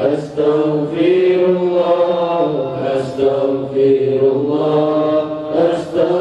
Astaghfirullah, astaghfirullah, astaghfirullah.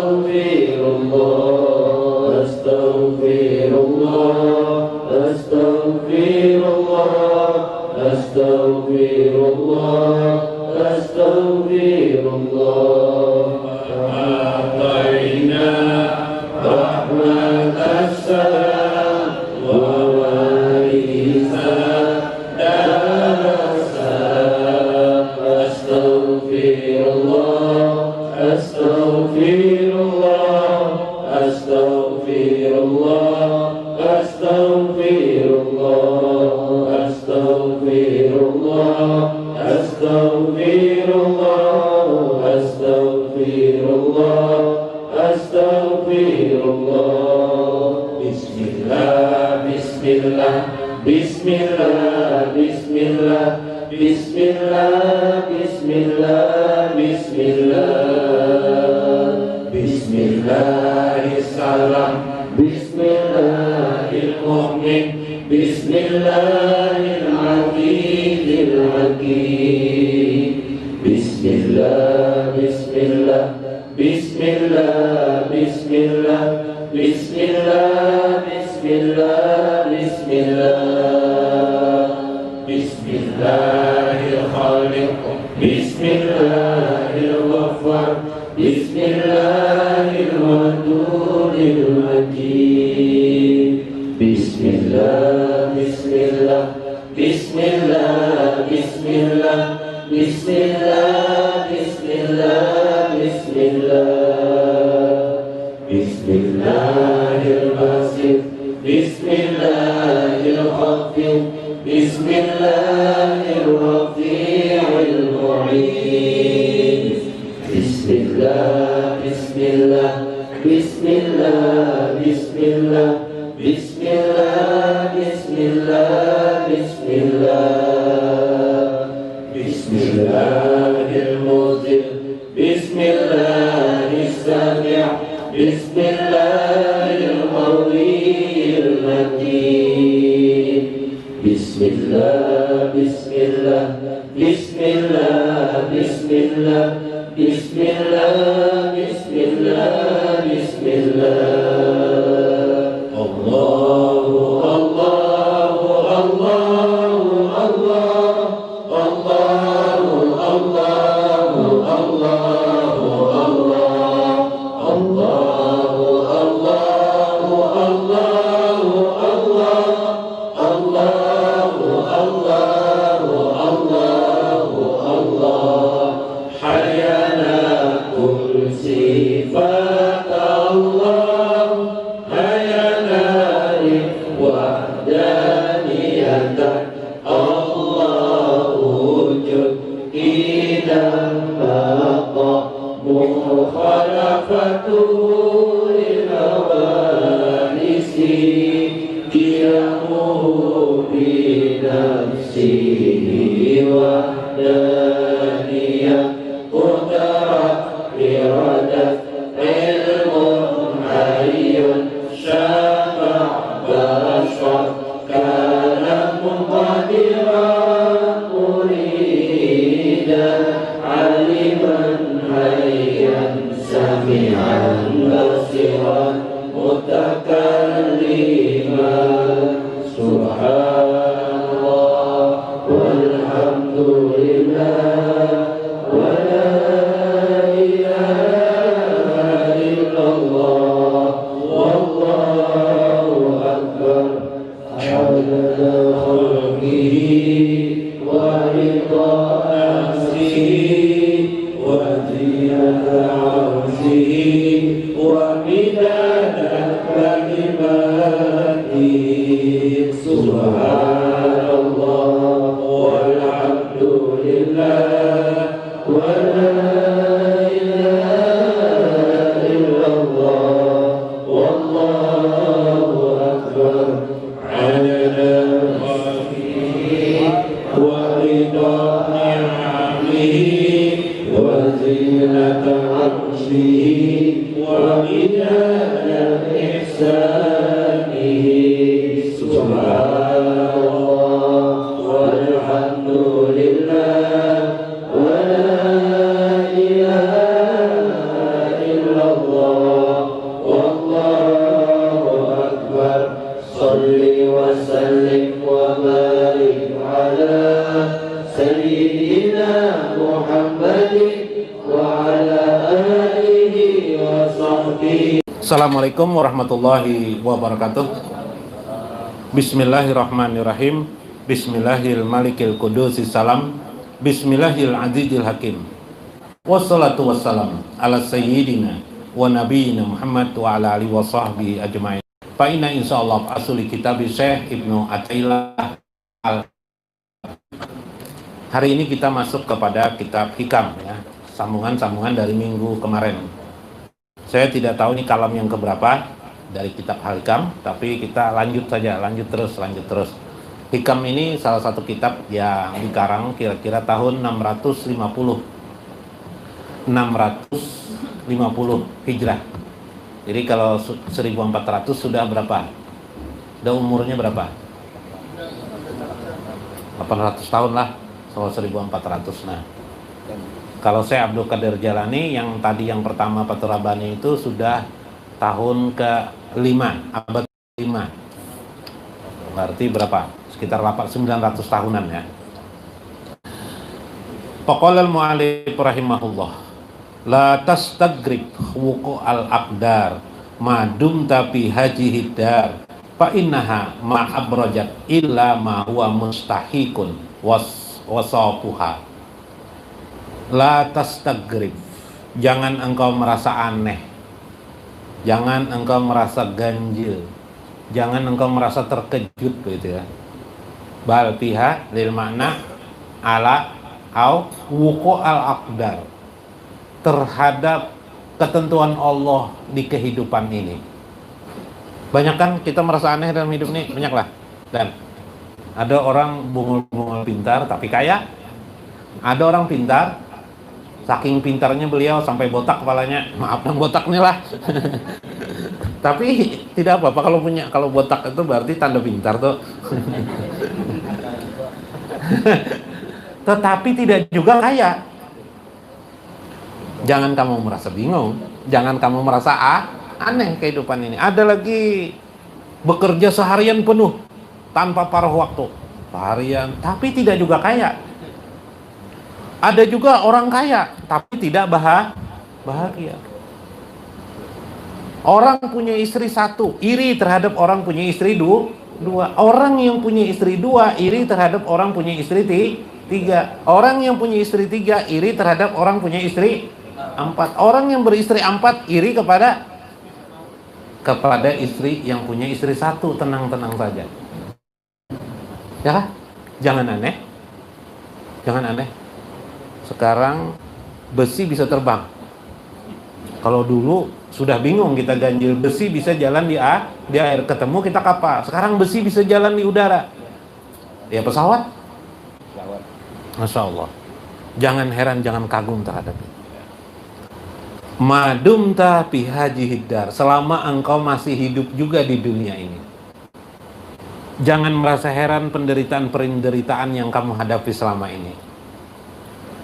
Bismillah, Bismillah, Bismillah, Bismillah, Bismillah, Bismillahirrahmanirrahim, Bismillahirrahmanirrahim, Bismillahirrahmanirrahim, Bismillah, Bismillah, Bismillah, Bismillah, Bismillah, Bismillah, Bismillah, Bismillahirrahmanirrahim, Bismillahirrahmanirrahim, Bismillahirrahmanirrahim, Bismillah, Bismillah, Bismillah, Bismillah, Bismillah, Bismillah, Bismillah, Bismillahirrahmanirrahim, Bismillahirrahmanirrahim, Bismillahirrahmanirrahim, Bismillah, Bismillah, Bismillah, Bismillah, Bismillah, Bismillah, Bismillah, Bismillahirrahmanirrahim, Bismillahirrahmanirrahim, Bismillahirrahmanirrahim, Bismillah, Bismillah, Bismillah, Bismillah, Bismillah, Bismillah, Bismillah, Allahu, Allahu, Allahu, Allah, Allahu, Allahu, Allahu, Allah, Allahu, Allahu, Allahu, Allah, Allahu, Allahu, Allahu, Allah, Hayana kursi Allah, Hayana wahdaniyatan, Allah wujud idam baqa mukhalafatuhu lilawalisi kiamuhu binafsihi wahdaniyah qudrat iradat ilmun hayyun syafa' bashar kalamun qadiran muridan aliman hayyan sami'an basiran mutakalliman subhanallah walhamdulillah wa la ilaha illallah wallahu akbar adada khalqihi wa rida nafsihi wa zinata arshihi wa midada kalimatihi subhanallah walhamdulillah wa la ilaha illallah wallahu akbar adada khalqihi wa rida ni'amihi wa zinata arshihi wa midada ihsanihi subhanallah walhamdulillah wa la ilaha illallah wallahu akbar salli wa sallim wa barik ala sayyidina Muhammadin wa ala alihi wa sahbihi. Assalamualaikum warahmatullahi wabarakatuh. Bismillahirrahmanirrahim. Bismillahirrahmanirrahim. Qudusis salam. Bismillahirrahmanirrahim hakim. Wassalatu wassalam ala sayyidina wa nabiyina Muhammad wa ala alihi wa sahbihi ajma'in. Fa inna insyaallah asuli kitab Syekh Ibnu Athaillah. Hari ini kita masuk kepada kitab Hikam ya, sambungan-sambungan dari minggu kemarin. Saya tidak tahu ini kalam yang keberapa dari kitab Al-Hikam, tapi kita lanjut saja, lanjut terus. Hikam ini salah satu kitab yang dikarang kira-kira tahun 650 Hijrah. Jadi kalau 1400 sudah berapa? Sudah umurnya berapa? 800 tahun lah. Kalau 1400. Nah, kalau saya Abdul Qadir Jalani yang tadi yang pertama Fathur Rabbani itu sudah tahun ke-5, abad 5. Berarti berapa? Sekitar 900 tahunan ya. Faqala al-mu'allif rahimahullah, la tastagrib wuqu' al-aqdar ma dumta fi hajihi dar fa innaha ma abrajat illa ma huwa mustahiqun wasafuha. La tastagrib, jangan engkau merasa aneh, jangan engkau merasa ganjil, jangan engkau merasa terkejut gitu ya. Bal fiha lil makna ala au wuqu' al-aqdar, terhadap ketentuan Allah di kehidupan ini. Banyak kan kita merasa aneh dalam hidup ini, banyak lah. Dan ada orang bungul-bungul pintar tapi kaya. Ada orang pintar, saking pintarnya beliau sampai botak kepalanya. Maaf yang botak nih lah. Tapi tidak apa-apa kalau botak itu berarti tanda pintar tuh. Tetapi tidak juga kaya. Jangan kamu merasa bingung, jangan kamu merasa aneh kehidupan ini. Ada lagi bekerja seharian penuh tanpa paruh waktu, seharian, tapi tidak juga kaya. Ada juga orang kaya tapi tidak bahagia. Orang punya istri satu, iri terhadap orang punya istri dua. Orang yang punya istri dua, iri terhadap orang punya istri tiga. Orang yang punya istri tiga, iri terhadap orang punya istri 4. Orang yang beristri 4 iri kepada istri yang punya istri 1. Tenang-tenang saja. Ya, jangan aneh. Sekarang besi bisa terbang. Kalau dulu sudah bingung kita ganjil, besi bisa jalan di air, ketemu kita kapal. Sekarang besi bisa jalan di udara. Ya pesawat. Masya Allah. Jangan heran, jangan kagum terhadap itu. Madumta fi hajihi dar, selama engkau masih hidup juga di dunia ini. Jangan merasa heran penderitaan yang kamu hadapi selama ini.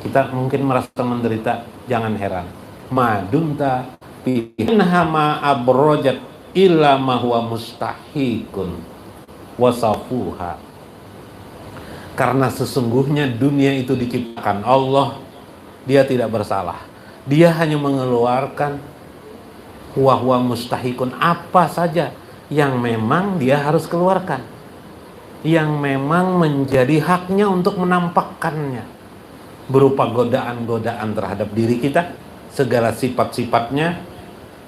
Kita mungkin merasa menderita, jangan heran. Madumta fi inhama abrojat illa ma huwa mustahiqun wasafuha. Karena sesungguhnya dunia itu diciptakan Allah, dia tidak bersalah. Dia hanya mengeluarkan huwa mustahikun, apa saja yang memang dia harus keluarkan, yang memang menjadi haknya untuk menampakkannya, berupa godaan-godaan terhadap diri kita, segala sifat-sifatnya,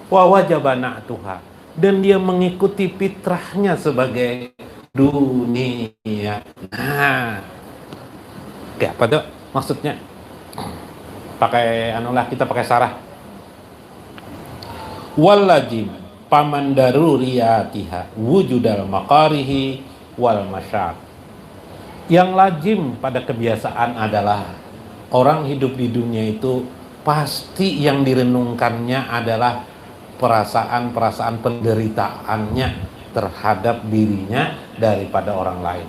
wa wajabana Tuhan, dan dia mengikuti fitrahnya sebagai dunia. Nah, kayak apa tuh maksudnya? Pakai kita pakai sarah. Wallajim paman daruriyatiha wujudal makarihi wal masyad. Yang lazim pada kebiasaan adalah orang hidup di dunia itu pasti yang direnungkannya adalah perasaan-perasaan penderitaannya terhadap dirinya daripada orang lain.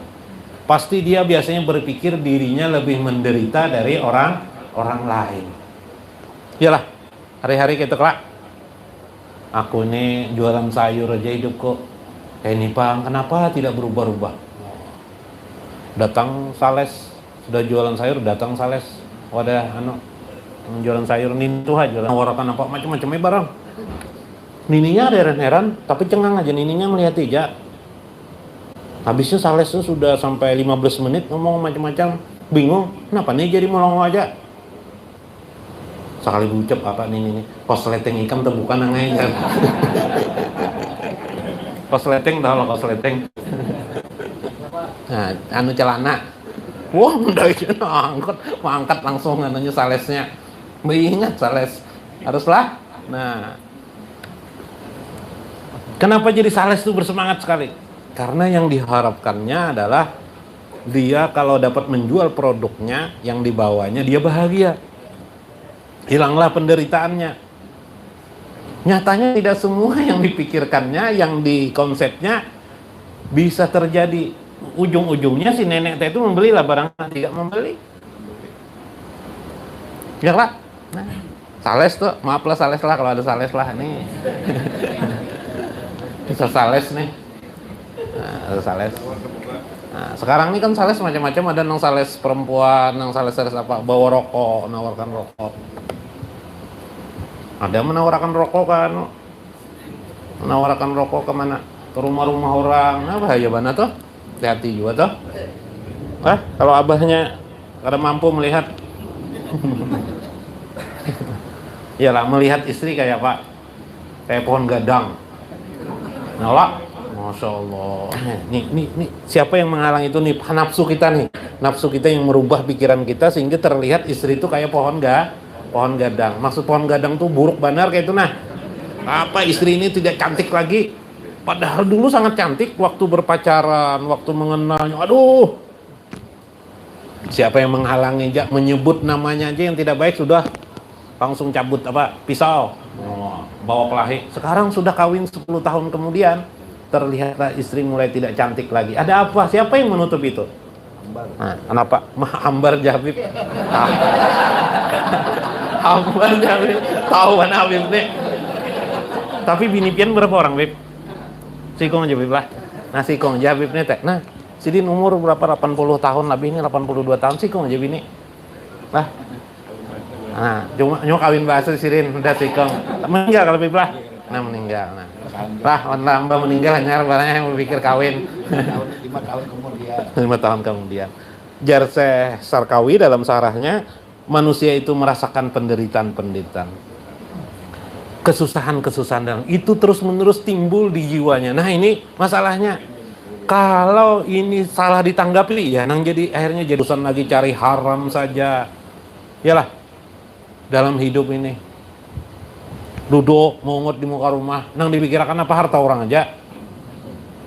Pasti dia biasanya berpikir dirinya lebih menderita dari orang lain. Iyalah, hari-hari kita kelak. Aku ini jualan sayur aja hidup kok kayak ini Bang, kenapa tidak berubah-ubah? Datang sales, sudah jualan sayur, datang sales, wadah jualan sayur nintuh aja, jualan warakan apa macam-macam barang. Nininya ada heran-heran, tapi cengang aja nininya melihat aja. Habisnya sales itu sudah sampai 15 menit ngomong macam-macam, bingung, kenapa nih jadi melongo aja? Sekali bucap apa nih kosleteng ikam terbuka nangai kan. Kosleteng dah lo kosleteng. Nah, celana. Wah, mudah aja angkat langsung ananya salesnya. Ingat sales haruslah. Nah, kenapa jadi sales itu bersemangat sekali? Karena yang diharapkannya adalah Dia kalau dapat menjual produknya yang dibawanya, dia bahagia. Hilanglah penderitaannya. Nyatanya tidak semua yang dipikirkannya, yang dikonsepnya bisa terjadi. Ujung-ujungnya si nenek teh itu membelilah barang, tidak membeli. Ya lah. Nah, sales tuh, maaf lah sales lah kalau ada sales lah nih. Bisa sales nih. Nah, ada sales. Nah, sekarang ini kan sales macam-macam, ada nang sales perempuan, nang sales apa, bawa rokok, menawarkan rokok. Ada menawarkan rokok kan, menawarkan rokok kemana? Ke rumah-rumah orang. Nah, bahaya banget tuh. Hati-hati juga tuh. Kalau abahnya kada mampu melihat, iyalah melihat istri kayak apa? Kayak pohon gadang. Nyala. Masya Allah. Nih, siapa yang menghalang itu nih? Nafsu kita nih. Nafsu kita yang merubah pikiran kita sehingga terlihat istri itu kayak pohon gadang. Maksud pohon gadang tuh buruk benar kayak itu nah. Apa istri ini tidak cantik lagi? Padahal dulu sangat cantik waktu berpacaran, waktu mengenalnya. Aduh. Siapa yang menghalangi aja, menyebut namanya aja yang tidak baik sudah langsung cabut pisau. Bawa kelahi. Sekarang sudah kawin 10 tahun kemudian terlihatlah istri mulai tidak cantik lagi. Ada apa? Siapa yang menutup itu? Nah, kenapa? Hambar Jabib. Hambar Jabib. Tahu mana Habib nih? Tapi bini pian berapa orang, Bib? Sikong Jabib lah. Nah, sikong Jabib nih teh. Nah, sidin umur berapa? 80 tahun lebih ini, 82 tahun sikong aja bini. Lah. Nah, cuma nyok kawin bahasa sirin udah sikong. Meninggal kalau Bib lah. Nah, meninggal. Nah. Lah, Mbak meninggal hanya barangnya yang berpikir kawin. 5 tahun kemudian. 5 tahun kemudian. Jarse Sarkawi dalam sarahnya, manusia itu merasakan penderitaan-penderitaan. Kesusahan-kesusahan dan itu terus-menerus timbul di jiwanya. Nah, ini masalahnya. Kalau ini salah ditanggapi, ya nang jadi akhirnya jadi urusan lagi cari haram saja. Yalah. Dalam hidup ini. Duduk mongot di muka rumah, nang dipikirkan apa harta orang aja.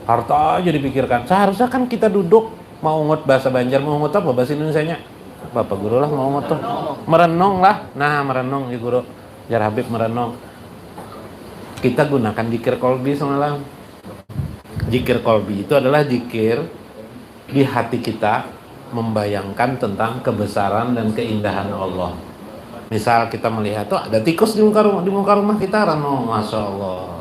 Harta aja dipikirkan. Seharusnya kan kita duduk mau ngot bahasa Banjar, mau ngot apa bahasa Indonesianya? Bapak guru lah mau ngot tuh. Merenung lah. Nah, merenung ya guru. Jar Habib merenung. Kita gunakan zikir kolbi semalam. Zikir kolbi itu adalah zikir di hati kita membayangkan tentang kebesaran dan keindahan Allah. Misal kita melihat tuh ada tikus di muka rumah kita, masya Allah,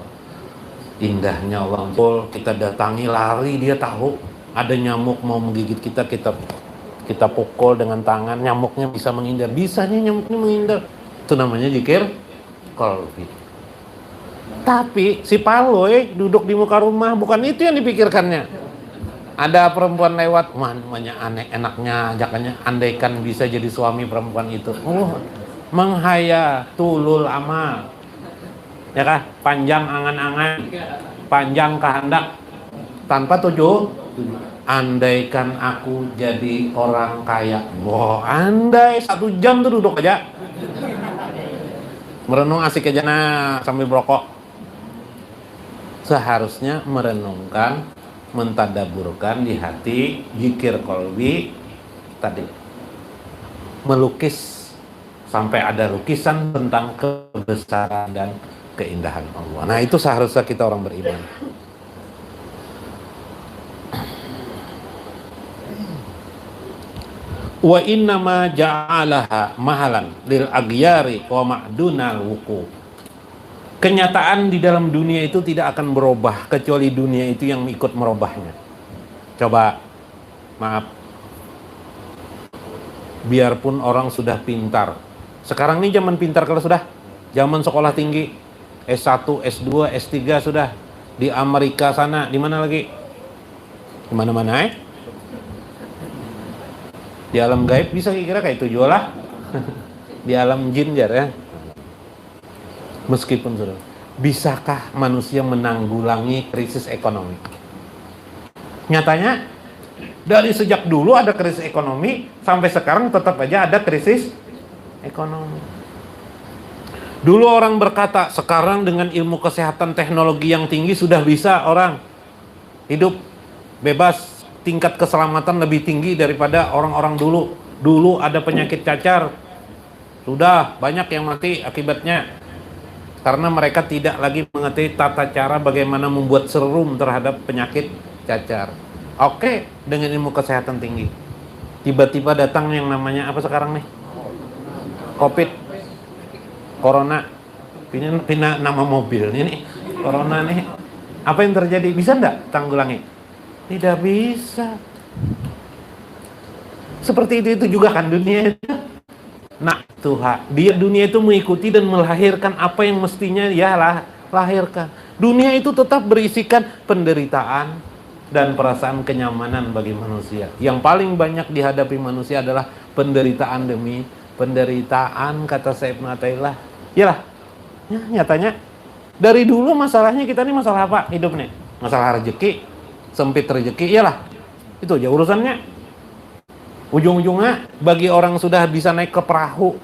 indahnya Allah. Kita datangi lari, dia tahu ada nyamuk mau menggigit kita, kita pukul dengan tangan, nyamuknya bisa menghindar, bisanya nyamuknya menghindar. Itu namanya zikir kolbi. Tapi si Paloy duduk di muka rumah, bukan itu yang dipikirkannya. Ada perempuan lewat, namanya aneh, enaknya ajakannya, andaikan bisa jadi suami perempuan itu. Menghaya tulul amal, ya kah? Panjang angan-angan, panjang kehendak, tanpa tujuh. Andaikan aku jadi orang kaya, andai 1 jam tuh duduk aja, merenung asik aja nah sambil merokok. Seharusnya merenungkan, mentadaburkan di hati, zikir kolbi tadi, melukis sampai ada lukisan tentang kebesaran dan keindahan Allah. Nah, itu seharusnya kita orang beriman. Wa innama ja'alaha mahalan lil aghyari wa ma'dunal wuku. Kenyataan di dalam dunia itu tidak akan berubah kecuali dunia itu yang ikut merubahnya. Coba, maaf. Biarpun orang sudah pintar. Sekarang ini zaman pintar kalau sudah. Zaman sekolah tinggi. S1, S2, S3 sudah. Di Amerika sana. Di mana lagi? Di mana-mana Di alam gaib bisa kira kayak itu juga lah. Di alam jin ya. Meskipun sudah. Bisakah manusia menanggulangi krisis ekonomi? Nyatanya dari sejak dulu ada krisis ekonomi sampai sekarang tetap aja ada krisis ekonomi. Dulu orang berkata, sekarang dengan ilmu kesehatan teknologi yang tinggi sudah bisa orang hidup bebas tingkat keselamatan lebih tinggi daripada orang-orang dulu. Dulu ada penyakit cacar, sudah banyak yang mati akibatnya karena mereka tidak lagi mengerti tata cara bagaimana membuat serum terhadap penyakit cacar. Oke, dengan ilmu kesehatan tinggi, tiba-tiba datang yang namanya apa sekarang nih? Covid, Corona, pindah nama mobil ini, Corona nih. Apa yang terjadi? Bisa enggak tanggulangi? Tidak bisa. Seperti itu juga kan dunia itu. Nah, Tuhan, dunia itu mengikuti dan melahirkan apa yang mestinya ya lahirkan. Dunia itu tetap berisikan penderitaan dan perasaan kenyamanan bagi manusia. Yang paling banyak dihadapi manusia adalah penderitaan demi penderitaan, kata Sayyid Ibn Athaillah. Iyalah, ya, nyatanya dari dulu masalahnya kita ini masalah apa hidup nih? Masalah rezeki, sempit rezeki, iyalah. Itu aja urusannya. Ujung-ujungnya bagi orang sudah bisa naik ke perahu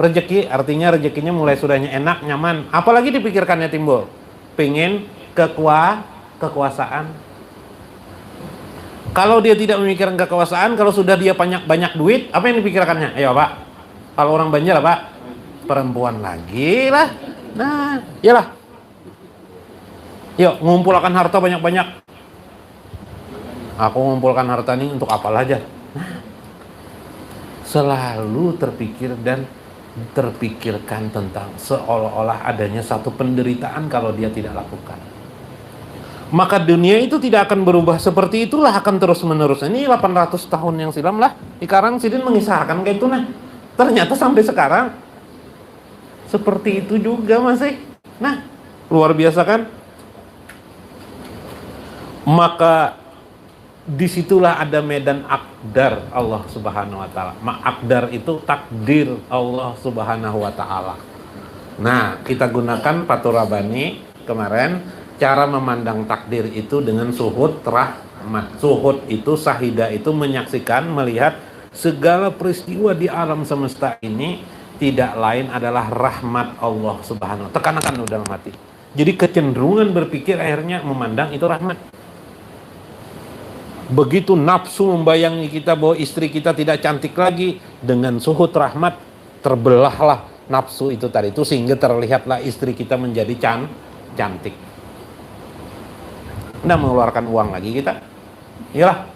rezeki, artinya rezekinya mulai sudahnya enak, nyaman. Apalagi dipikirkannya timbul? Pengen kekuasaan. Kalau dia tidak memikirkan kekuasaan, kalau sudah dia banyak duit, apa yang dipikirkannya? Ayo Pak, kalau orang Banjar Pak, perempuan lagi lah. Nah, iyalah. Yuk, ngumpulkan harta banyak-banyak. Aku ngumpulkan harta ini untuk apa aja? Nah, selalu terpikirkan tentang seolah-olah adanya satu penderitaan kalau dia tidak lakukan. Maka dunia itu tidak akan berubah seperti itulah, akan terus-menerus. Ini 800 tahun yang silam lah, Ikarang Sidin mengisahkan kayak itu. Nah, ternyata sampai sekarang seperti itu juga masih. Nah, luar biasa kan? Maka disitulah ada medan akdar Allah Subhanahu wa ta'ala. Akdar itu takdir Allah Subhanahu wa ta'ala. Nah, kita gunakan Fathur Rabbani kemarin, cara memandang takdir itu dengan suhud rahmat. Suhud itu, sahida itu menyaksikan, melihat segala peristiwa di alam semesta ini tidak lain adalah rahmat Allah Subhanahu wa ta'ala. Tekankan dalam hati. Jadi kecenderungan berpikir akhirnya memandang itu rahmat. Begitu nafsu membayangi kita bahwa istri kita tidak cantik lagi, dengan suhud rahmat terbelahlah nafsu itu tadi itu, sehingga terlihatlah istri kita menjadi cantik. Nggak mengeluarkan uang lagi kita. Iyalah.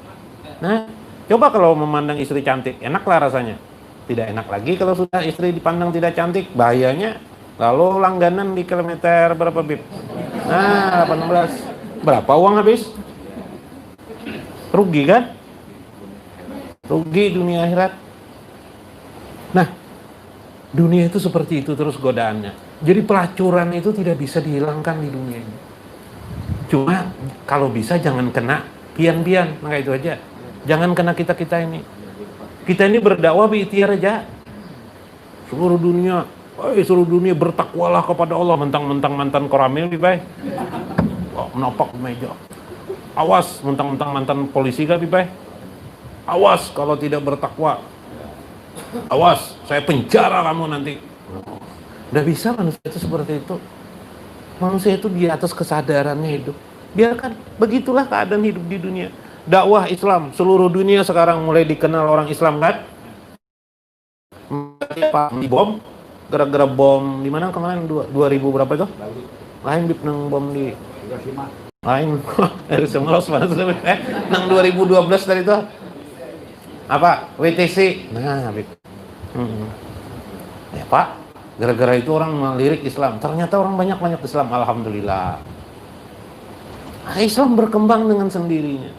Nah, coba kalau memandang istri cantik, enaklah rasanya. Tidak enak lagi kalau sudah istri dipandang tidak cantik, bahayanya. Lalu langganan di kilometer berapa bib? Nah, 18. Berapa uang habis? Rugi kan? Rugi dunia akhirat. Nah, dunia itu seperti itu terus godaannya. Jadi pelacuran itu tidak bisa dihilangkan di dunia ini. Cuma kalau bisa jangan kena pian-pian, maka itu aja. Jangan kena kita ini. Kita ini berdakwah biikhtiar aja. Seluruh dunia bertakwalah kepada Allah, mentang-mentang mantan koramil lebih baik. Oh, menopok meja. Awas, mentang-mentang mantan polisi kan lebih baik. Awas kalau tidak bertakwa. Awas, saya penjara kamu nanti. Udah bisa manusia itu seperti itu. Manusia itu di atas kesadarannya hidup. Biarkan, begitulah keadaan hidup di dunia. Dakwah Islam, seluruh dunia sekarang mulai dikenal orang Islam kan? Pak di bom, gara-gara bom di mana kemarin 2000 berapa itu? Lain bipneng bom di lain dari semelos mana sudah nang 2012 tadi itu apa WTC. Nah, ya Pak, gara-gara itu orang melirik Islam, ternyata orang banyak Islam, alhamdulillah. Islam berkembang dengan sendirinya,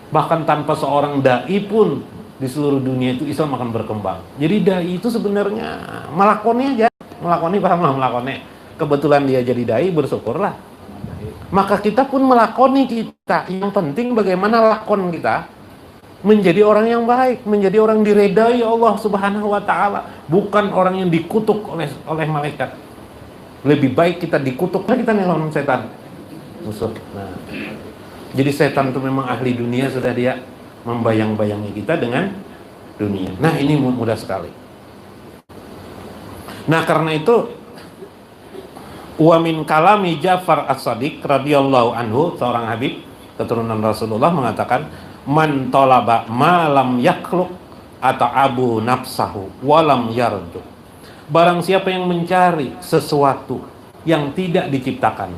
bahkan tanpa seorang dai pun di seluruh dunia itu Islam akan berkembang. Jadi dai itu sebenarnya melakoni aja, melakoni. Kebetulan dia jadi dai, bersyukurlah. Maka kita pun melakoni kita. Yang penting bagaimana lakon kita menjadi orang yang baik, menjadi orang diredai Allah Subhanahu wa ta'ala, bukan orang yang dikutuk oleh malaikat. Lebih baik kita dikutuk, kita ngelawan setan musuh. Nah, jadi setan itu memang ahli dunia, sudah dia membayang-bayangi kita dengan dunia. Nah, ini mudah sekali. Nah, karena itu wa min kalami Ja'far As-Shadiq radhiyallahu anhu, seorang habib keturunan Rasulullah, mengatakan Man talaba malam yakluk atau abu nafsahu walam yarju. Barang siapa yang mencari sesuatu yang tidak diciptakan,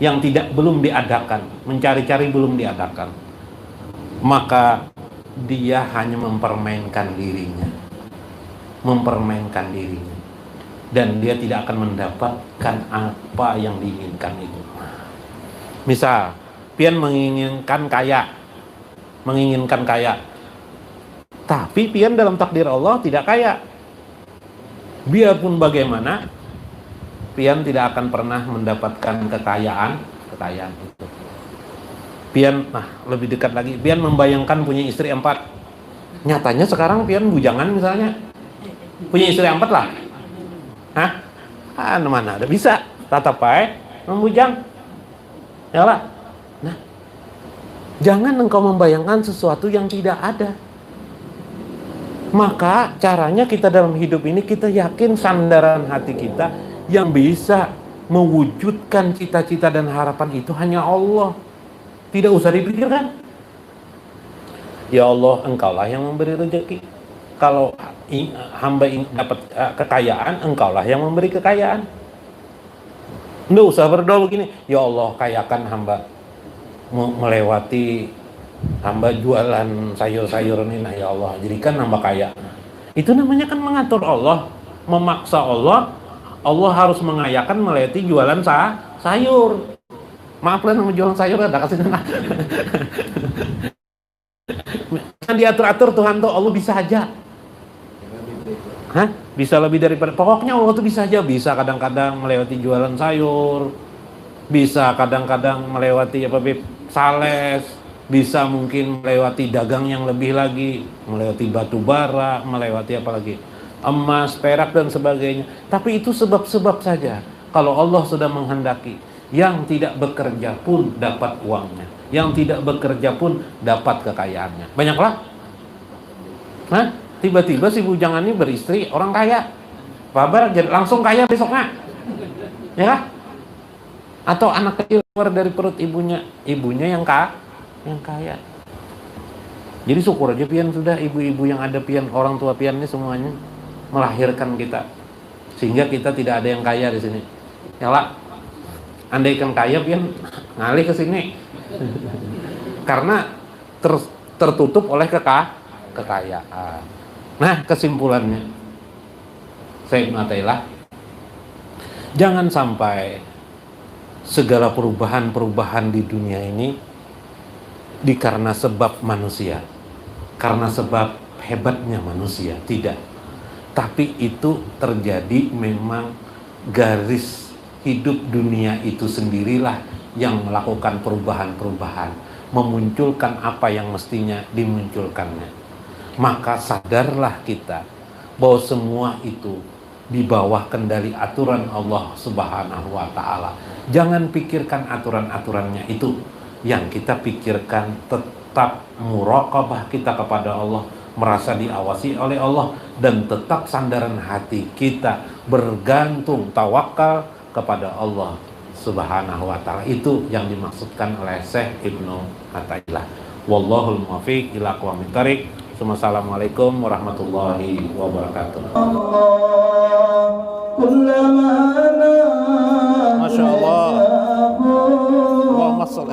yang belum diadakan, mencari-cari belum diadakan, maka dia hanya mempermainkan dirinya, dan dia tidak akan mendapatkan apa yang diinginkan itu. Misal, pian menginginkan kaya, tapi pian dalam takdir Allah tidak kaya. Biarpun bagaimana, pian tidak akan pernah mendapatkan kekayaan itu. Pian, lebih dekat lagi, pian membayangkan punya istri 4. Nyatanya sekarang pian bujangan misalnya, punya istri 4 lah. Mana ada bisa tatap baik membujang. Ya lah. Nah, jangan engkau membayangkan sesuatu yang tidak ada. Maka caranya kita dalam hidup ini, kita yakin sandaran hati kita yang bisa mewujudkan cita-cita dan harapan itu hanya Allah. Tidak usah dipikirkan. Ya Allah, engkaulah yang memberi rezeki. Kalau hamba dapat kekayaan, engkaulah yang memberi kekayaan. Nggak usah berdoa begini, ya Allah kayakan hamba, melewati hamba jualan sayur-sayur ini, ya Allah jadikan hamba kaya. Itu namanya kan mengatur Allah, memaksa Allah. Allah harus mengayakan melewati jualan sayur. Maaf lah, nama jualan sayur ada kasih nama. Diatur-atur Tuhan tuh, Allah bisa aja. Bisa lebih daripada, pokoknya Allah tuh bisa aja. Bisa kadang-kadang melewati jualan sayur, bisa kadang-kadang melewati sales, bisa mungkin melewati dagang yang lebih lagi, melewati batu bara, melewati apa lagi, emas, perak dan sebagainya. Tapi itu sebab-sebab saja. Kalau Allah sudah menghendaki, yang tidak bekerja pun dapat uangnya, yang tidak bekerja pun dapat kekayaannya. Banyaklah. Tiba-tiba si bujangan ini beristri orang kaya, kabar jadi langsung kaya besoknya, ya kan? Atau anak kecil keluar dari perut ibunya yang kaya. Jadi syukur aja pian sudah ibu-ibu yang ada pian, orang tua pian ini semuanya melahirkan kita, sehingga kita tidak ada yang kaya di sini. Ya lah, andaikan kaya pian ngalih ke sini, karena tertutup oleh kekayaan. Nah, kesimpulannya, saya mengatakan, jangan sampai segala perubahan di dunia ini karena sebab manusia, karena sebab hebatnya manusia, tidak. Tapi itu terjadi memang garis hidup dunia itu sendirilah yang melakukan perubahan-perubahan, memunculkan apa yang mestinya dimunculkannya. Maka sadarlah kita bahwa semua itu di bawah kendali aturan Allah Subhanahu wa Ta'ala. Jangan pikirkan aturan-aturannya itu. Yang kita pikirkan tetap muraqabah kita kepada Allah, merasa diawasi oleh Allah, dan tetap sandaran hati kita bergantung tawakal kepada Allah Subhanahu wa Ta'ala. Itu yang dimaksudkan oleh Syekh Ibnu Athaillah. Wallahul muwaffiq ila aqwamit thoriq. Assalamualaikum warahmatullahi wabarakatuh. Masya Allah. Allahumma sholli